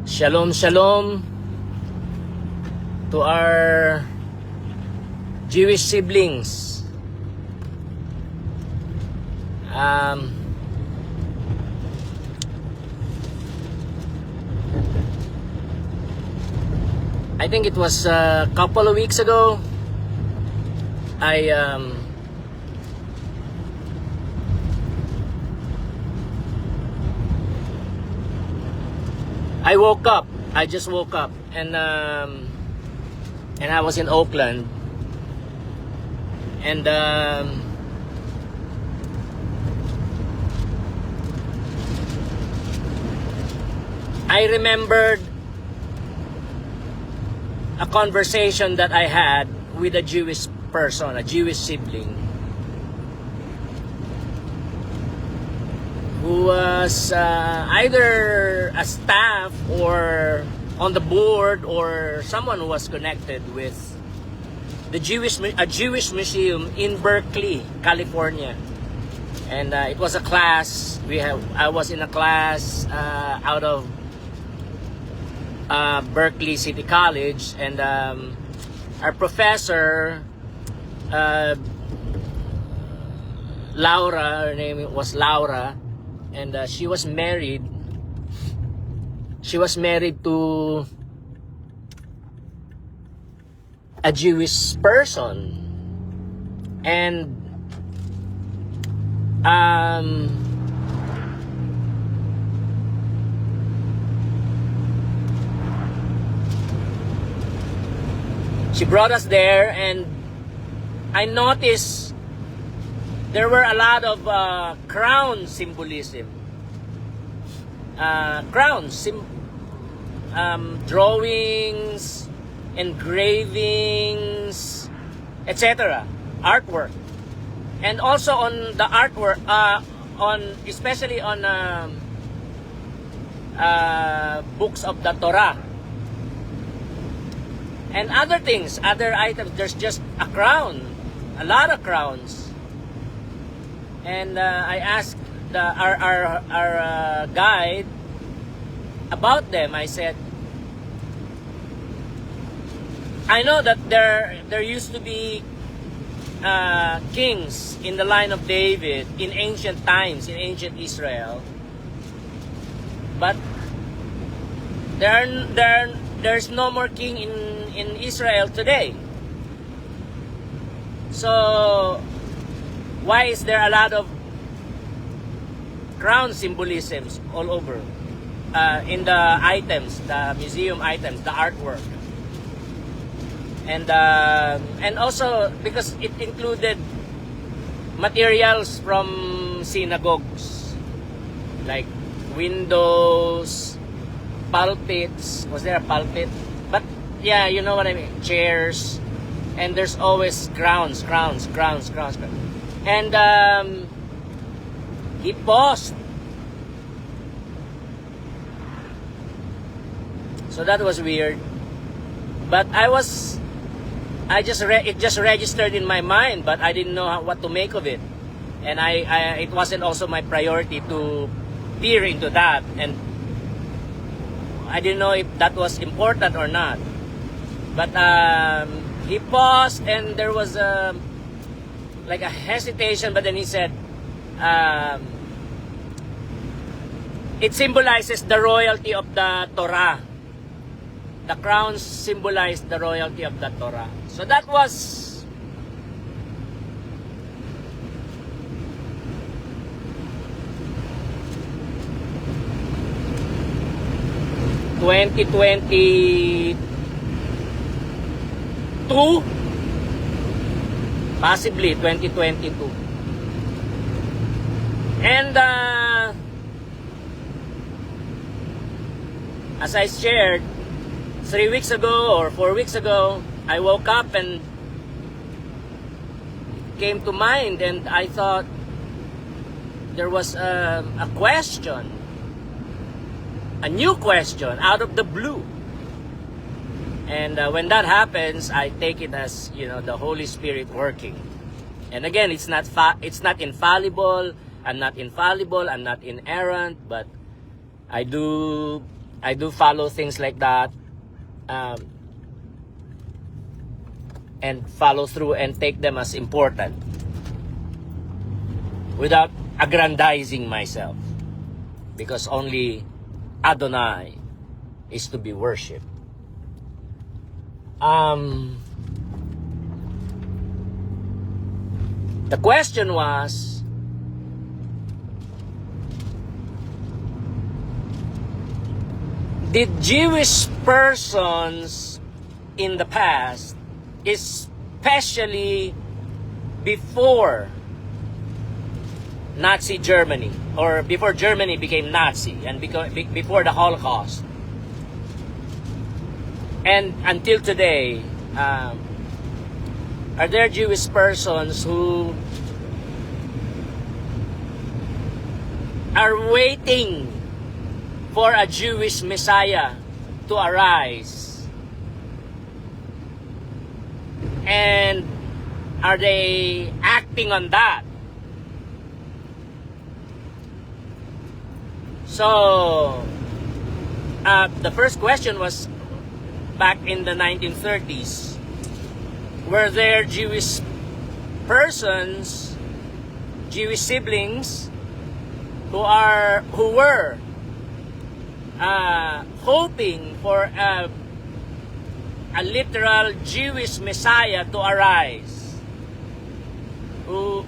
Shalom, shalom to our Jewish siblings. I think it was a couple of weeks ago. I woke up. I just woke up, and I was in Oakland, and I remembered a conversation that I had with a Jewish person, a Jewish sibling, who was either a staff or on the board or someone who was connected with a Jewish museum in Berkeley, California. And it was a class. I was in a class out of Berkeley City College, and our professor, Laura, her name was Laura, and she was married. She was married to a Jewish person, and she brought us there, and I noticed there were a lot of crown symbolism. Drawings, engravings, etc. Artwork. And also on the artwork, especially on books of the Torah. And other things, other items. There's just a crown, a lot of crowns. And I asked our guide about them. I said, I know that there used to be kings in the line of David in ancient times, in ancient Israel, but there's no more king in Israel today. So why is there a lot of crown symbolisms all over in the items, the museum items, the artwork? And also because it included materials from synagogues, like windows, pulpits. Was there a pulpit? But yeah, you know what I mean. Chairs, and there's always crowns. And he paused. So that was weird. But it just registered in my mind, but I didn't know what to make of it. And it wasn't also my priority to peer into that, and I didn't know if that was important or not. But he paused, and there was like a hesitation, but then he said, it symbolizes the royalty of the Torah. The crowns symbolize the royalty of the Torah. So that was (2022), possibly 2022. And as I shared, 3 weeks ago or 4 weeks ago, I woke up and came to mind, and I thought there was a question, a new question out of the blue. And when that happens, I take it as, the Holy Spirit working. And again, it's not infallible. I'm not infallible. I'm not inerrant. But I do I do follow things like that, and follow through and take them as important without aggrandizing myself, because only Adonai is to be worshipped. The question was, did Jewish persons in the past, especially before Nazi Germany, or before Germany became Nazi and before the Holocaust, and until today, are there Jewish persons who are waiting for a Jewish Messiah to arise? And are they acting on that? So, the first question was back in the 1930s. Were there Jewish persons, Jewish siblings, who were hoping for a literal Jewish Messiah to arise, who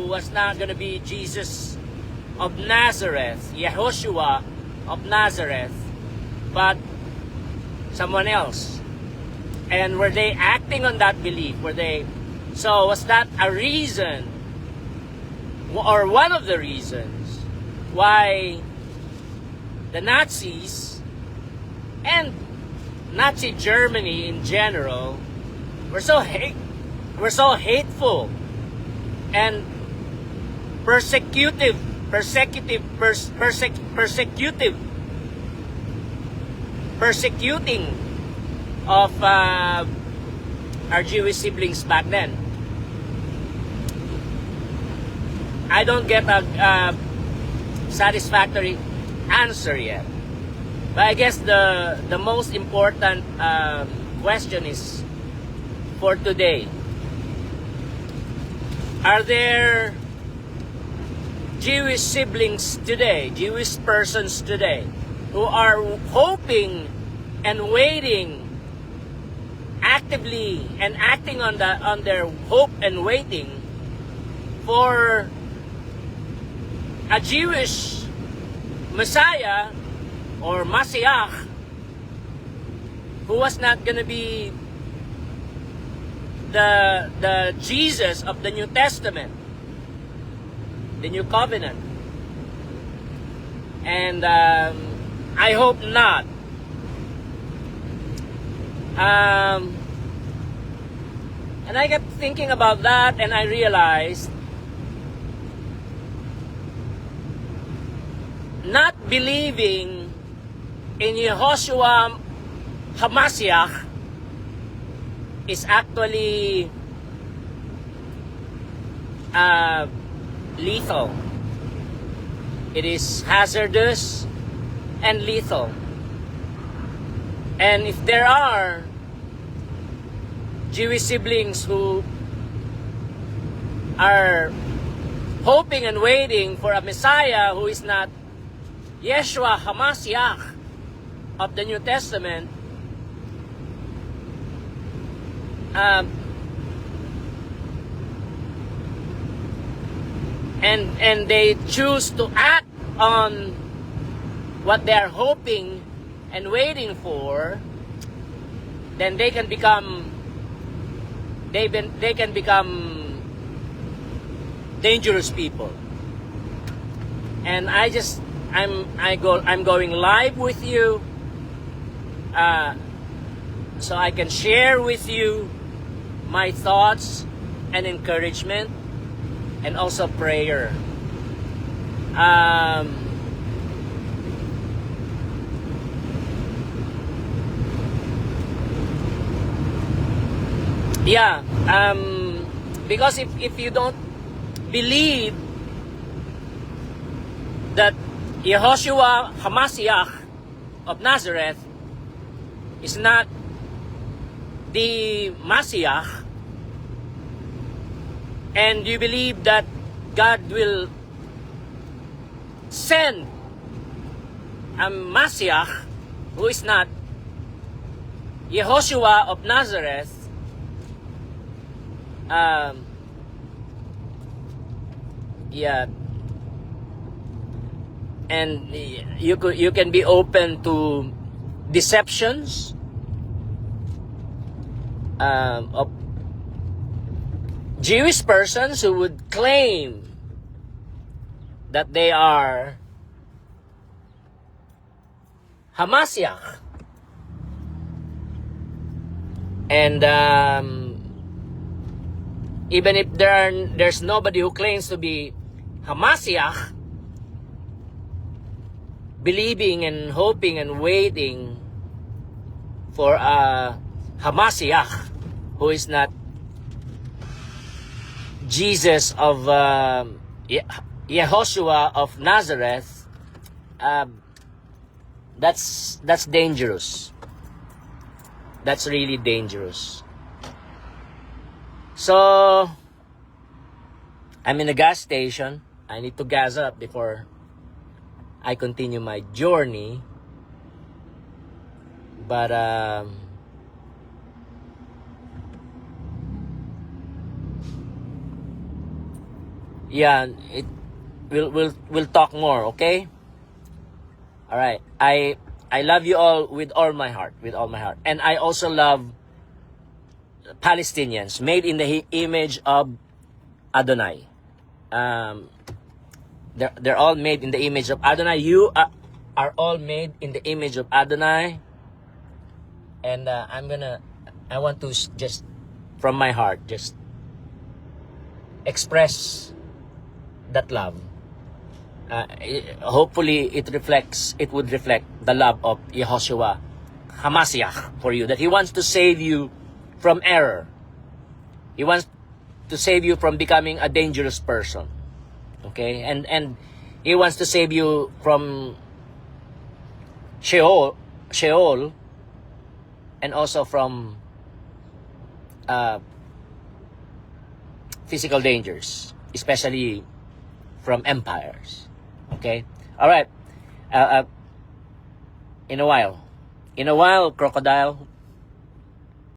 was not going to be Jesus of Nazareth, Yehoshua of Nazareth, but someone else? And were they acting on that belief? So was that a reason, or one of the reasons, why the Nazis and Nazi Germany in general were so hateful and persecuting of our Jewish siblings back then? I don't get a satisfactory answer yet. But I guess the most important question is for today. Are there Jewish siblings today, Jewish persons today, who are hoping and waiting actively and acting on their hope and waiting for a Jewish Messiah or Mashiach, who was not going to be the Jesus of the New Testament, the New Covenant? And I hope not. And I kept thinking about that, and I realized not believing in Yehoshua HaMashiach is actually lethal. It is hazardous and lethal. And if there are Jewish siblings who are hoping and waiting for a Messiah who is not Yeshua HaMashiach of the New Testament, and they choose to act on what they are hoping and waiting for, then they can become dangerous people. And I'm going live with you, so I can share with you my thoughts and encouragement, and also prayer. Because if you don't believe that Yehoshua HaMashiach of Nazareth is not the Messiah, and you believe that God will send a Messiah who is not Yehoshua of Nazareth, yeah, and you can be open to deceptions of Jewish persons who would claim that they are Hamashiach, and even if there's nobody who claims to be Hamashiach, believing and hoping and waiting for a Hamashiach who is not Jesus of Yehoshua of Nazareth, that's dangerous. That's really dangerous. So I'm in a gas station. I need to gas up before I continue my journey. But yeah, we'll talk more, okay? All right. I love you all with all my heart, and I also love Palestinians made in the image of Adonai. They're all made in the image of Adonai. You are all made in the image of Adonai, and I want to just from my heart just express that love. Hopefully it would reflect the love of Yehoshua Hamashiach for you, that he wants to save you from error. He wants to save you from becoming a dangerous person. Okay? And he wants to save you from Sheol, and also from physical dangers, especially from empires. Okay? All right. In a while, crocodile,